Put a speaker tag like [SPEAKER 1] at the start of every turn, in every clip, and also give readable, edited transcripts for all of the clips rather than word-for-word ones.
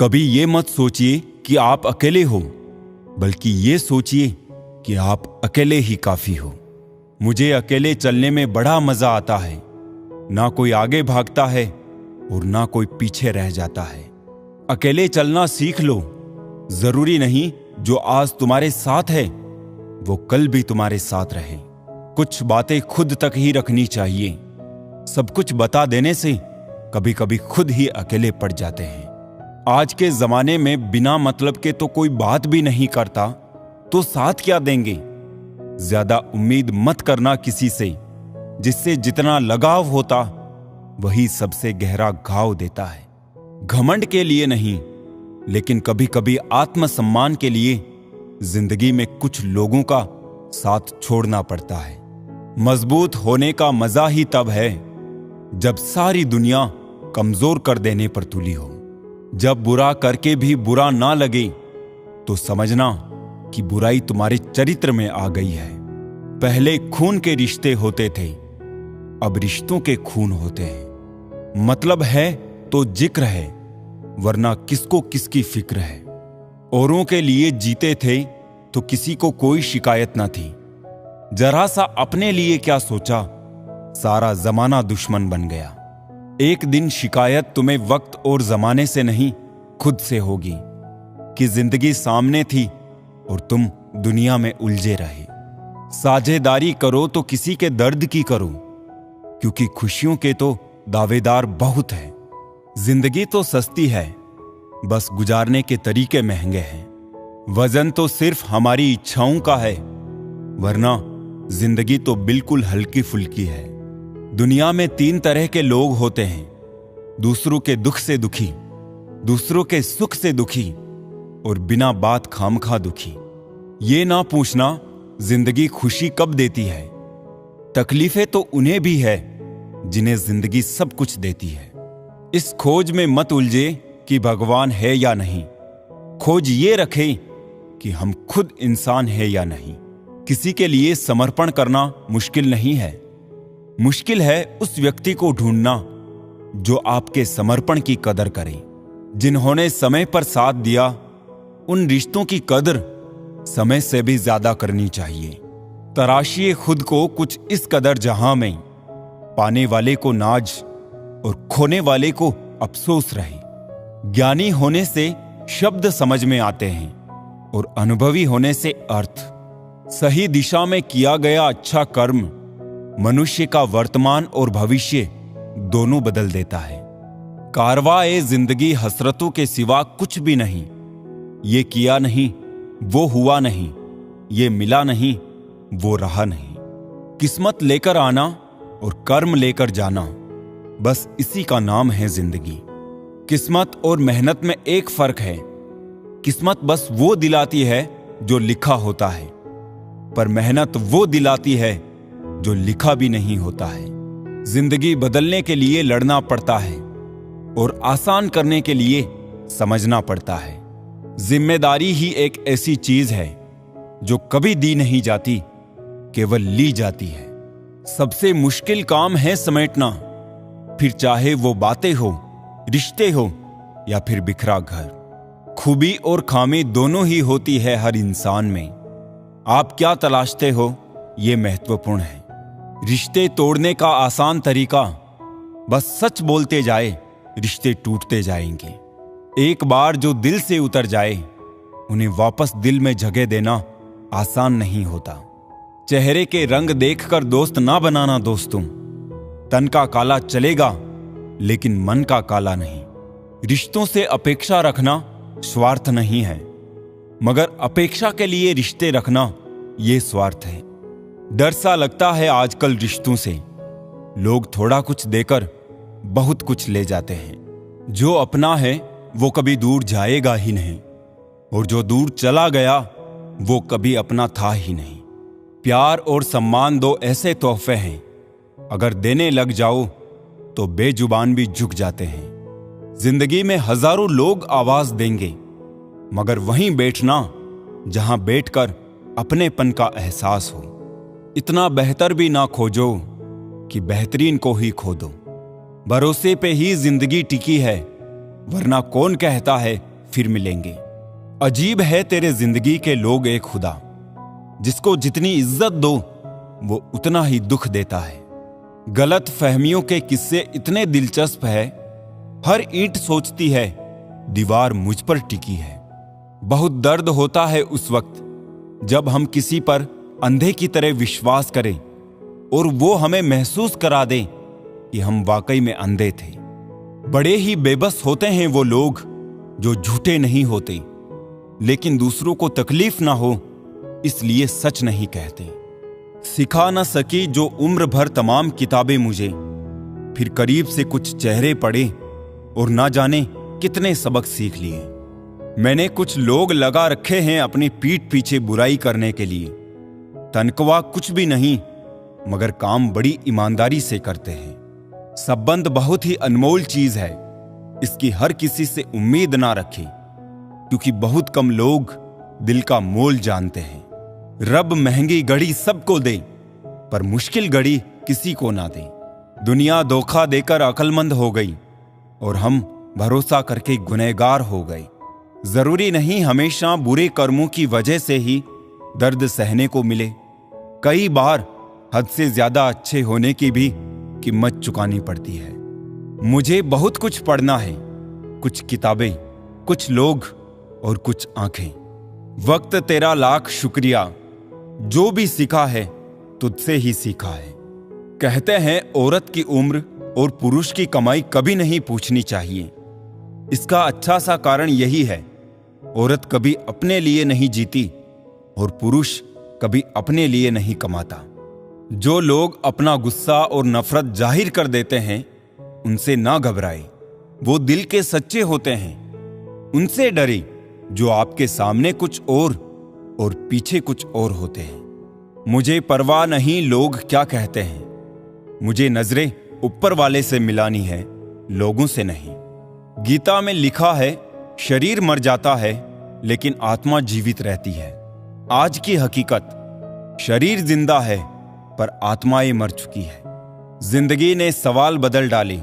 [SPEAKER 1] कभी ये मत सोचिए कि आप अकेले हो, बल्कि ये सोचिए कि आप अकेले ही काफी हो। मुझे अकेले चलने में बड़ा मजा आता है। ना कोई आगे भागता है और ना कोई पीछे रह जाता है। अकेले चलना सीख लो। जरूरी नहीं जो आज तुम्हारे साथ है वो कल भी तुम्हारे साथ रहे। कुछ बातें खुद तक ही रखनी चाहिए। सब कुछ बता देने से कभी कभी खुद ही अकेले पड़ जाते हैं। आज के जमाने में बिना मतलब के तो कोई बात भी नहीं करता, तो साथ क्या देंगे। ज्यादा उम्मीद मत करना किसी से। जिससे जितना लगाव होता वही सबसे गहरा घाव देता है। घमंड के लिए नहीं, लेकिन कभी कभी आत्मसम्मान के लिए जिंदगी में कुछ लोगों का साथ छोड़ना पड़ता है। मजबूत होने का मजा ही तब है जब सारी दुनिया कमजोर कर देने पर तुली हो। जब बुरा करके भी बुरा ना लगे तो समझना कि बुराई तुम्हारे चरित्र में आ गई है। पहले खून के रिश्ते होते थे, अब रिश्तों के खून होते हैं। मतलब है तो जिक्र है, वरना किसको किसकी फिक्र है। औरों के लिए जीते थे तो किसी को कोई शिकायत ना थी। जरा सा अपने लिए क्या सोचा, सारा जमाना दुश्मन बन गया। एक दिन शिकायत तुम्हें वक्त और जमाने से नहीं, खुद से होगी कि जिंदगी सामने थी और तुम दुनिया में उलझे रहे। साझेदारी करो तो किसी के दर्द की करो, क्योंकि खुशियों के तो दावेदार बहुत हैं। जिंदगी तो सस्ती है, बस गुजारने के तरीके महंगे हैं। वजन तो सिर्फ हमारी इच्छाओं का है, वरना जिंदगी तो बिल्कुल हल्की फुल्की है। दुनिया में 3 तरह के लोग होते हैं, दूसरों के दुख से दुखी, दूसरों के सुख से दुखी और बिना बात खामखा दुखी। ये ना पूछना जिंदगी खुशी कब देती है। तकलीफें तो उन्हें भी है जिन्हें जिंदगी सब कुछ देती है। इस खोज में मत उलझे कि भगवान है या नहीं। खोज ये रखें कि हम खुद इंसान है या नहीं। किसी के लिए समर्पण करना मुश्किल नहीं है। मुश्किल है उस व्यक्ति को ढूंढना जो आपके समर्पण की कदर करे। जिन्होंने समय पर साथ दिया, उन रिश्तों की कदर समय से भी ज्यादा करनी चाहिए। तराशिए खुद को कुछ इस कदर जहां में पाने वाले को नाज और खोने वाले को अफसोस रहे। ज्ञानी होने से शब्द समझ में आते हैं और अनुभवी होने से अर्थ। सही दिशा में किया गया अच्छा कर्म मनुष्य का वर्तमान और भविष्य दोनों बदल देता है। कारवाए जिंदगी हसरतों के सिवा कुछ भी नहीं। ये किया नहीं, वो हुआ नहीं, ये मिला नहीं, वो रहा नहीं। किस्मत लेकर आना और कर्म लेकर जाना, बस इसी का नाम है जिंदगी। किस्मत और मेहनत में एक फर्क है। किस्मत बस वो दिलाती है जो लिखा होता है, पर मेहनत वो दिलाती है जो लिखा भी नहीं होता है। जिंदगी बदलने के लिए लड़ना पड़ता है और आसान करने के लिए समझना पड़ता है। जिम्मेदारी ही एक ऐसी चीज है जो कभी दी नहीं जाती, केवल ली जाती है। सबसे मुश्किल काम है समेटना, फिर चाहे वो बातें हो, रिश्ते हो या फिर बिखरा घर। खूबी और खामी दोनों ही होती है हर इंसान में। आप क्या तलाशते हो ये महत्वपूर्ण है। रिश्ते तोड़ने का आसान तरीका, बस सच बोलते जाए, रिश्ते टूटते जाएंगे। एक बार जो दिल से उतर जाए, उन्हें वापस दिल में जगह देना आसान नहीं होता। चेहरे के रंग देखकर दोस्त ना बनाना दोस्तों। तन का काला चलेगा, लेकिन मन का काला नहीं। रिश्तों से अपेक्षा रखना स्वार्थ नहीं है, मगर अपेक्षा के लिए रिश्ते रखना ये स्वार्थ है। डर सा लगता है आजकल रिश्तों से। लोग थोड़ा कुछ देकर बहुत कुछ ले जाते हैं। जो अपना है वो कभी दूर जाएगा ही नहीं, और जो दूर चला गया वो कभी अपना था ही नहीं। प्यार और सम्मान 2 ऐसे तोहफे हैं, अगर देने लग जाओ तो बेजुबान भी झुक जाते हैं। जिंदगी में हजारों लोग आवाज देंगे, मगर वहीं बैठना जहां बैठकर अपनेपन का एहसास हो। इतना बेहतर भी ना खोजो कि बेहतरीन को ही खो दो। भरोसे पे ही जिंदगी टिकी है, वरना कौन कहता है फिर मिलेंगे। अजीब है तेरे जिंदगी के लोग एक खुदा, जिसको जितनी इज्जत दो वो उतना ही दुख देता है। गलत फहमियों के किस्से इतने दिलचस्प है, हर ईंट सोचती है दीवार मुझ पर टिकी है। बहुत दर्द होता है उस वक्त जब हम किसी पर अंधे की तरह विश्वास करें और वो हमें महसूस करा दे कि हम वाकई में अंधे थे। बड़े ही बेबस होते हैं वो लोग जो झूठे नहीं होते, लेकिन दूसरों को तकलीफ ना हो इसलिए सच नहीं कहते। सिखा न सकी जो उम्र भर तमाम किताबें मुझे, फिर करीब से कुछ चेहरे पढ़े और ना जाने कितने सबक सीख लिए। मैंने कुछ लोग लगा रखे हैं अपनी पीठ पीछे बुराई करने के लिए। तनख्वाह कुछ भी नहीं, मगर काम बड़ी ईमानदारी से करते हैं। संबंध बहुत ही अनमोल चीज है, इसकी हर किसी से उम्मीद ना रखें, क्योंकि बहुत कम लोग दिल का मोल जानते हैं। रब महंगी घड़ी सबको दे, पर मुश्किल घड़ी किसी को ना दे। दुनिया धोखा देकर अक्लमंद हो गई और हम भरोसा करके गुनहगार हो गए। जरूरी नहीं हमेशा बुरे कर्मों की वजह से ही दर्द सहने को मिले। कई बार हद से ज्यादा अच्छे होने की भी कीमत चुकानी पड़ती है। मुझे बहुत कुछ पढ़ना है, कुछ किताबें, कुछ लोग और कुछ आंखें। वक्त तेरा लाख शुक्रिया, जो भी सीखा है तुझसे ही सीखा है। कहते हैं औरत की उम्र और पुरुष की कमाई कभी नहीं पूछनी चाहिए। इसका अच्छा सा कारण यही है, औरत कभी अपने लिए नहीं जीती और पुरुष कभी अपने लिए नहीं कमाता। जो लोग अपना गुस्सा और नफरत जाहिर कर देते हैं उनसे ना घबराए, वो दिल के सच्चे होते हैं। उनसे डरे जो आपके सामने कुछ और पीछे कुछ और होते हैं। मुझे परवाह नहीं लोग क्या कहते हैं, मुझे नजरें ऊपर वाले से मिलानी है, लोगों से नहीं। गीता में लिखा है शरीर मर जाता है लेकिन आत्मा जीवित रहती है। आज की हकीकत, शरीर जिंदा है पर आत्माएं मर चुकी है। जिंदगी ने सवाल बदल डाले,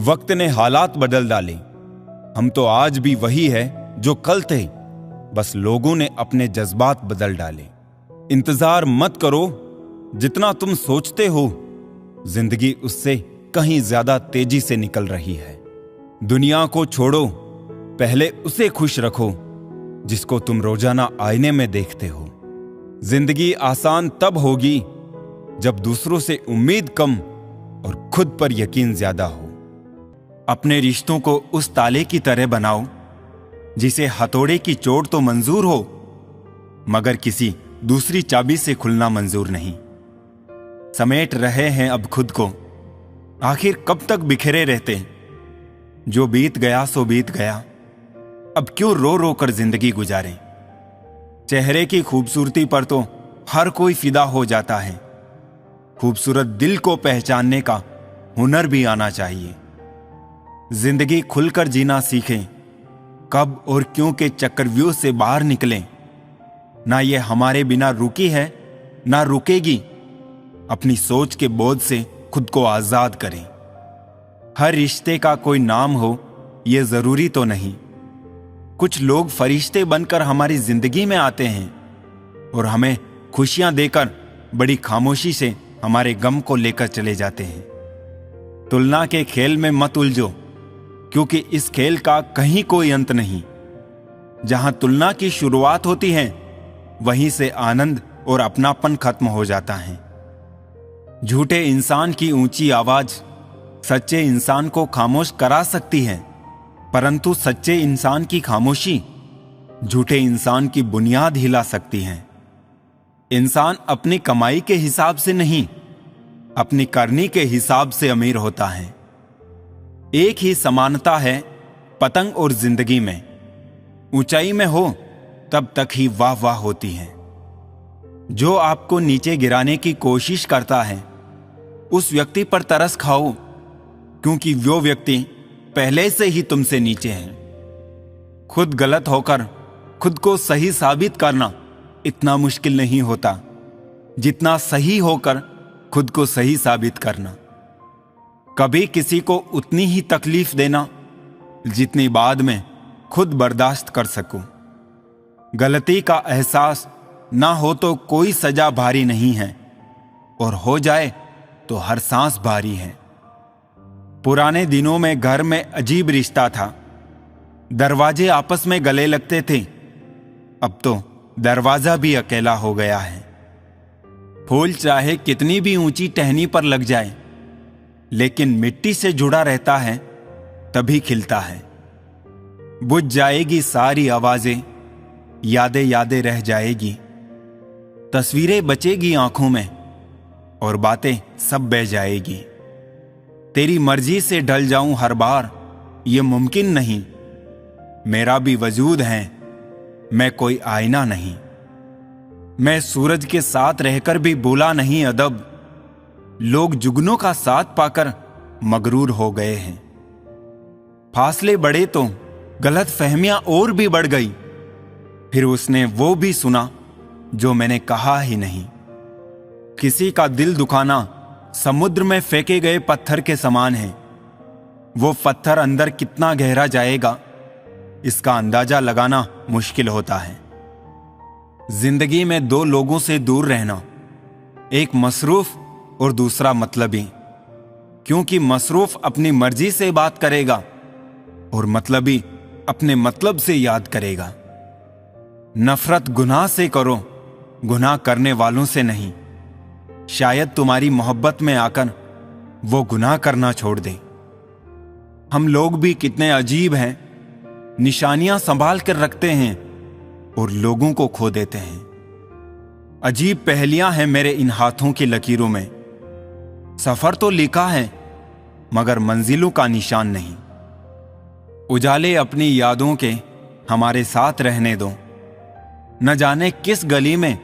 [SPEAKER 1] वक्त ने हालात बदल डाले। हम तो आज भी वही है जो कल थे, बस लोगों ने अपने जज्बात बदल डाले। इंतजार मत करो, जितना तुम सोचते हो जिंदगी उससे कहीं ज्यादा तेजी से निकल रही है। दुनिया को छोड़ो, पहले उसे खुश रखो जिसको तुम रोजाना आईने में देखते हो। जिंदगी आसान तब होगी जब दूसरों से उम्मीद कम और खुद पर यकीन ज्यादा हो। अपने रिश्तों को उस ताले की तरह बनाओ जिसे हथौड़े की चोट तो मंजूर हो, मगर किसी दूसरी चाबी से खुलना मंजूर नहीं। समेट रहे हैं अब खुद को, आखिर कब तक बिखरे रहते। जो बीत गया सो बीत गया, अब क्यों रो रो कर जिंदगी गुजारें। चेहरे की खूबसूरती पर तो हर कोई फिदा हो जाता है, खूबसूरत दिल को पहचानने का हुनर भी आना चाहिए। जिंदगी खुलकर जीना सीखें, कब और क्यों के चक्रव्यूह से बाहर निकलें। ना ये हमारे बिना रुकी है ना रुकेगी। अपनी सोच के बोझ से खुद को आजाद करें। हर रिश्ते का कोई नाम हो ये जरूरी तो नहीं। कुछ लोग फरिश्ते बनकर हमारी जिंदगी में आते हैं और हमें खुशियां देकर बड़ी खामोशी से हमारे गम को लेकर चले जाते हैं। तुलना के खेल में मत उलझो, क्योंकि इस खेल का कहीं कोई अंत नहीं। जहां तुलना की शुरुआत होती है वहीं से आनंद और अपनापन खत्म हो जाता है। झूठे इंसान की ऊंची आवाज सच्चे इंसान को खामोश करा सकती है, परंतु सच्चे इंसान की खामोशी झूठे इंसान की बुनियाद हिला सकती है। इंसान अपनी कमाई के हिसाब से नहीं, अपनी करनी के हिसाब से अमीर होता है। एक ही समानता है पतंग और जिंदगी में, ऊंचाई में हो तब तक ही वाह वाह होती है। जो आपको नीचे गिराने की कोशिश करता है उस व्यक्ति पर तरस खाओ, क्योंकि वो व्यक्ति पहले से ही तुमसे नीचे है। खुद गलत होकर खुद को सही साबित करना इतना मुश्किल नहीं होता जितना सही होकर खुद को सही साबित करना। कभी किसी को उतनी ही तकलीफ देना जितनी बाद में खुद बर्दाश्त कर सकूं। गलती का एहसास ना हो तो कोई सजा भारी नहीं है, और हो जाए तो हर सांस भारी है। पुराने दिनों में घर में अजीब रिश्ता था। दरवाजे आपस में गले लगते थे। अब तो दरवाजा भी अकेला हो गया है। फूल चाहे कितनी भी ऊंची टहनी पर लग जाए, लेकिन मिट्टी से जुड़ा रहता है तभी खिलता है। बुझ जाएगी सारी आवाजें, यादें यादें रह जाएगी, तस्वीरें बचेगी आंखों में, और बातें सब बह जाएगी। तेरी मर्जी से ढल जाऊं हर बार, ये मुमकिन नहीं। मेरा भी वजूद है, मैं कोई आईना नहीं। मैं सूरज के साथ रहकर भी भूला नहीं अदब। लोग जुगनों का साथ पाकर मगरूर हो गए हैं। फासले बढ़े तो गलत फहमियां और भी बढ़ गई। फिर उसने वो भी सुना जो मैंने कहा ही नहीं। किसी का दिल दुखाना समुद्र में फेंके गए पत्थर के समान है। वो पत्थर अंदर कितना गहरा जाएगा, इसका अंदाजा लगाना मुश्किल होता है। जिंदगी में दो लोगों से दूर रहना, एक मसरूफ और दूसरा मतलबी, क्योंकि मसरूफ अपनी मर्जी से बात करेगा और मतलबी अपने मतलब से याद करेगा। नफरत गुनाह से करो, गुनाह करने वालों से नहीं। शायद तुम्हारी मोहब्बत में आकर वो गुनाह करना छोड़ दे। हम लोग भी कितने अजीब हैं, निशानियां संभाल कर रखते हैं और लोगों को खो देते हैं। अजीब पहेलियां हैं मेरे इन हाथों की लकीरों में। सफर तो लिखा है मगर मंजिलों का निशान नहीं। उजाले अपनी यादों के हमारे साथ रहने दो, न जाने किस गली में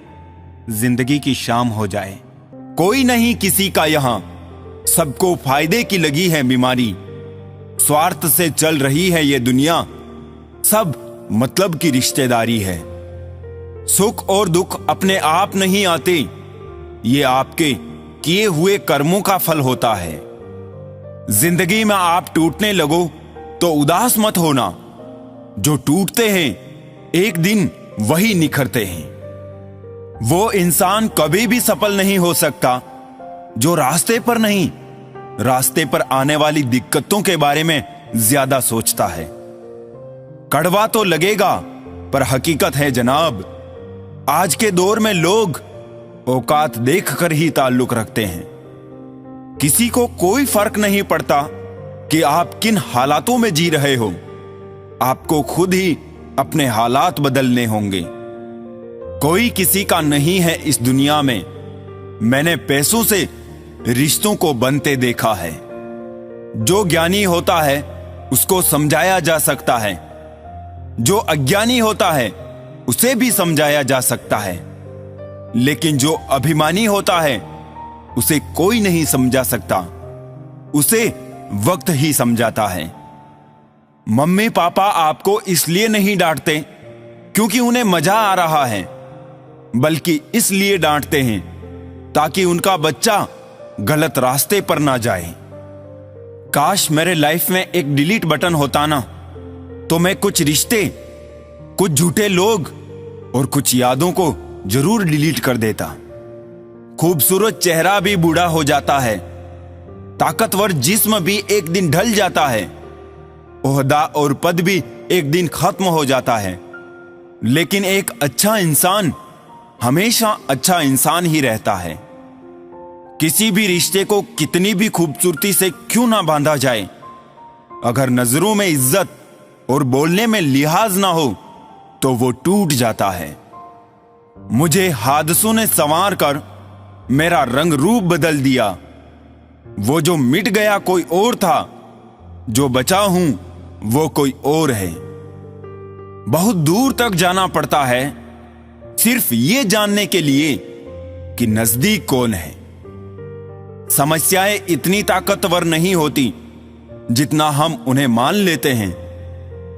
[SPEAKER 1] जिंदगी की शाम हो जाए। कोई नहीं किसी का यहां, सबको फायदे की लगी है बीमारी। स्वार्थ से चल रही है ये दुनिया, सब मतलब की रिश्तेदारी है। सुख और दुख अपने आप नहीं आते, ये आपके किए हुए कर्मों का फल होता है। जिंदगी में आप टूटने लगो तो उदास मत होना। जो टूटते हैं एक दिन वही निखरते हैं। वो इंसान कभी भी सफल नहीं हो सकता जो रास्ते पर नहीं, रास्ते पर आने वाली दिक्कतों के बारे में ज्यादा सोचता है। कड़वा तो लगेगा पर हकीकत है जनाब, आज के दौर में लोग औकात देखकर ही ताल्लुक रखते हैं। किसी को कोई फर्क नहीं पड़ता कि आप किन हालातों में जी रहे हो। आपको खुद ही अपने हालात बदलने होंगे। कोई किसी का नहीं है इस दुनिया में। मैंने पैसों से रिश्तों को बनते देखा है। जो ज्ञानी होता है उसको समझाया जा सकता है, जो अज्ञानी होता है उसे भी समझाया जा सकता है, लेकिन जो अभिमानी होता है उसे कोई नहीं समझा सकता, उसे वक्त ही समझाता है। मम्मी पापा आपको इसलिए नहीं डांटते क्योंकि उन्हें मजा आ रहा है, बल्कि इसलिए डांटते हैं ताकि उनका बच्चा गलत रास्ते पर ना जाए। काश मेरे लाइफ में एक डिलीट बटन होता ना, तो मैं कुछ रिश्ते, कुछ झूठे लोग और कुछ यादों को जरूर डिलीट कर देता। खूबसूरत चेहरा भी बूढ़ा हो जाता है, ताकतवर जिस्म भी एक दिन ढल जाता है, ओहदा और पद भी एक दिन खत्म हो जाता है, लेकिन एक अच्छा इंसान हमेशा अच्छा इंसान ही रहता है। किसी भी रिश्ते को कितनी भी खूबसूरती से क्यों ना बांधा जाए, अगर नजरों में इज्जत और बोलने में लिहाज ना हो तो वो टूट जाता है। मुझे हादसों ने संवार कर मेरा रंग रूप बदल दिया। वो जो मिट गया कोई और था, जो बचा हूं वो कोई और है। बहुत दूर तक जाना पड़ता है सिर्फ ये जानने के लिए कि नजदीक कौन है। समस्याएं इतनी ताकतवर नहीं होती जितना हम उन्हें मान लेते हैं।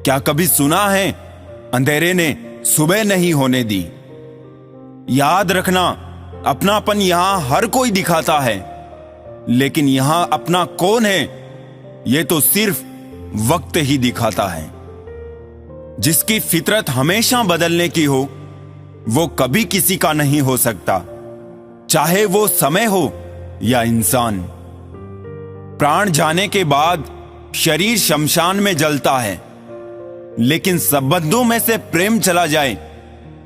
[SPEAKER 1] क्या कभी सुना है अंधेरे ने सुबह नहीं होने दी? याद रखना, अपनापन यहां हर कोई दिखाता है, लेकिन यहां अपना कौन है ये तो सिर्फ वक्त ही दिखाता है। जिसकी फितरत हमेशा बदलने की हो, वो कभी किसी का नहीं हो सकता, चाहे वो समय हो या इंसान। प्राण जाने के बाद शरीर शमशान में जलता है, लेकिन संबंधों में से प्रेम चला जाए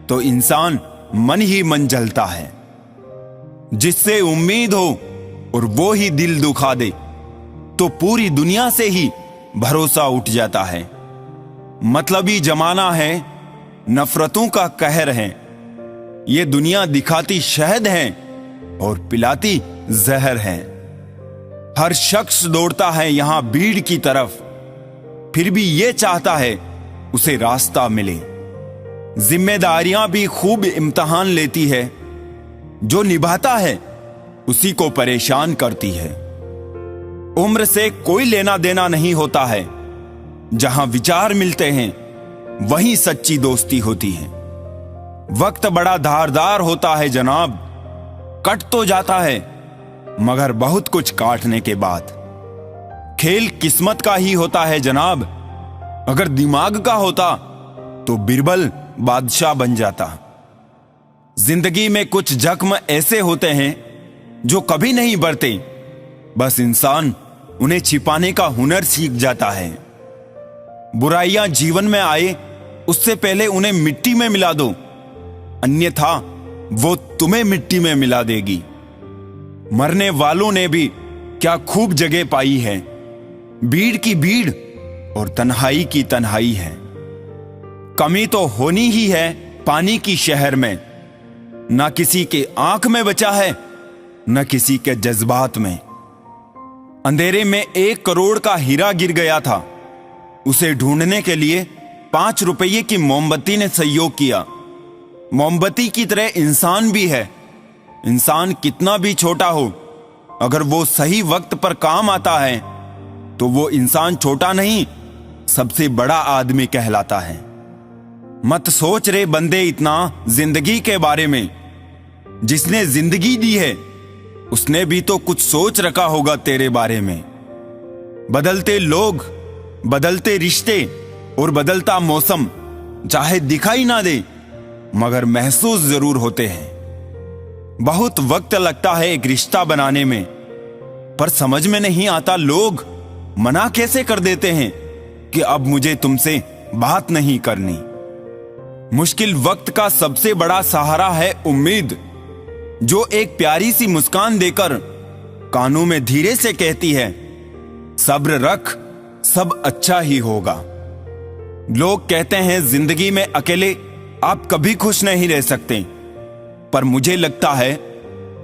[SPEAKER 1] तो इंसान मन ही मन जलता है। जिससे उम्मीद हो और वो ही दिल दुखा दे तो पूरी दुनिया से ही भरोसा उठ जाता है। मतलबी जमाना है, नफरतों का कहर है। ये दुनिया दिखाती शहद है और पिलाती जहर है। हर शख्स दौड़ता है यहां भीड़ की तरफ, फिर भी ये चाहता है उसे रास्ता मिले। जिम्मेदारियां भी खूब इम्तिहान लेती है, जो निभाता है उसी को परेशान करती है। उम्र से कोई लेना देना नहीं होता है, जहां विचार मिलते हैं वहीं सच्ची दोस्ती होती है। वक्त बड़ा धारदार होता है जनाब, कट तो जाता है मगर बहुत कुछ काटने के बाद। खेल किस्मत का ही होता है जनाब, अगर दिमाग का होता तो बिरबल बादशाह बन जाता। जिंदगी में कुछ जख्म ऐसे होते हैं जो कभी नहीं बढ़ते, बस इंसान उन्हें छिपाने का हुनर सीख जाता है। बुराइयां जीवन में आए उससे पहले उन्हें मिट्टी में मिला दो, अन्यथा वो तुम्हें मिट्टी में मिला देगी। मरने वालों ने भी क्या खूब जगह पाई है, भीड़ की भीड़ और तन्हाई की तन्हाई है। कमी तो होनी ही है पानी की शहर में, ना किसी के आंख में बचा है न किसी के जज्बात में। अंधेरे में 1 करोड़ का हीरा गिर गया था, उसे ढूंढने के लिए 5 रुपये की मोमबत्ती ने सहयोग किया। मोमबत्ती की तरह इंसान भी है। इंसान कितना भी छोटा हो, अगर वो सही वक्त पर काम आता है तो वो इंसान छोटा नहीं, सबसे बड़ा आदमी कहलाता है। मत सोच रे बंदे इतना जिंदगी के बारे में, जिसने जिंदगी दी है उसने भी तो कुछ सोच रखा होगा तेरे बारे में। बदलते लोग, बदलते रिश्ते और बदलता मौसम चाहे दिखाई ना दे मगर महसूस जरूर होते हैं। बहुत वक्त लगता है एक रिश्ता बनाने में, पर समझ में नहीं आता लोग मना कैसे कर देते हैं कि अब मुझे तुमसे बात नहीं करनी। मुश्किल वक्त का सबसे बड़ा सहारा है उम्मीद, जो एक प्यारी सी मुस्कान देकर कानों में धीरे से कहती है, सब्र रख, सब अच्छा ही होगा। लोग कहते हैं जिंदगी में अकेले आप कभी खुश नहीं रह सकते, पर मुझे लगता है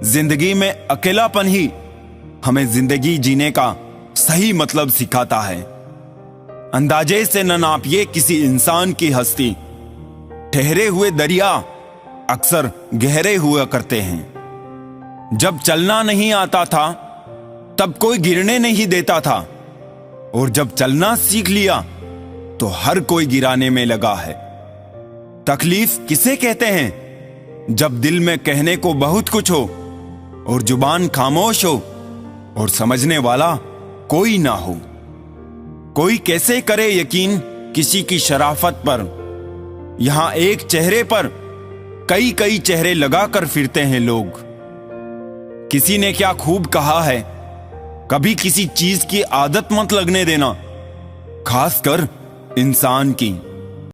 [SPEAKER 1] जिंदगी में अकेलापन ही हमें जिंदगी जीने का सही मतलब सिखाता है। अंदाजे से न नापिए किसी इंसान की हस्ती, ठहरे हुए दरिया अक्सर गहरे हुआ करते हैं। जब चलना नहीं आता था तब कोई गिरने नहीं देता था, और जब चलना सीख लिया तो हर कोई गिराने में लगा है। तकलीफ किसे कहते हैं? जब दिल में कहने को बहुत कुछ हो और जुबान खामोश हो और समझने वाला कोई ना हो। कोई कैसे करे यकीन किसी की शराफत पर? यहां एक चेहरे पर कई कई चेहरे लगाकर फिरते हैं लोग। किसी ने क्या खूब कहा है, कभी किसी चीज की आदत मत लगने देना, खासकर इंसान की।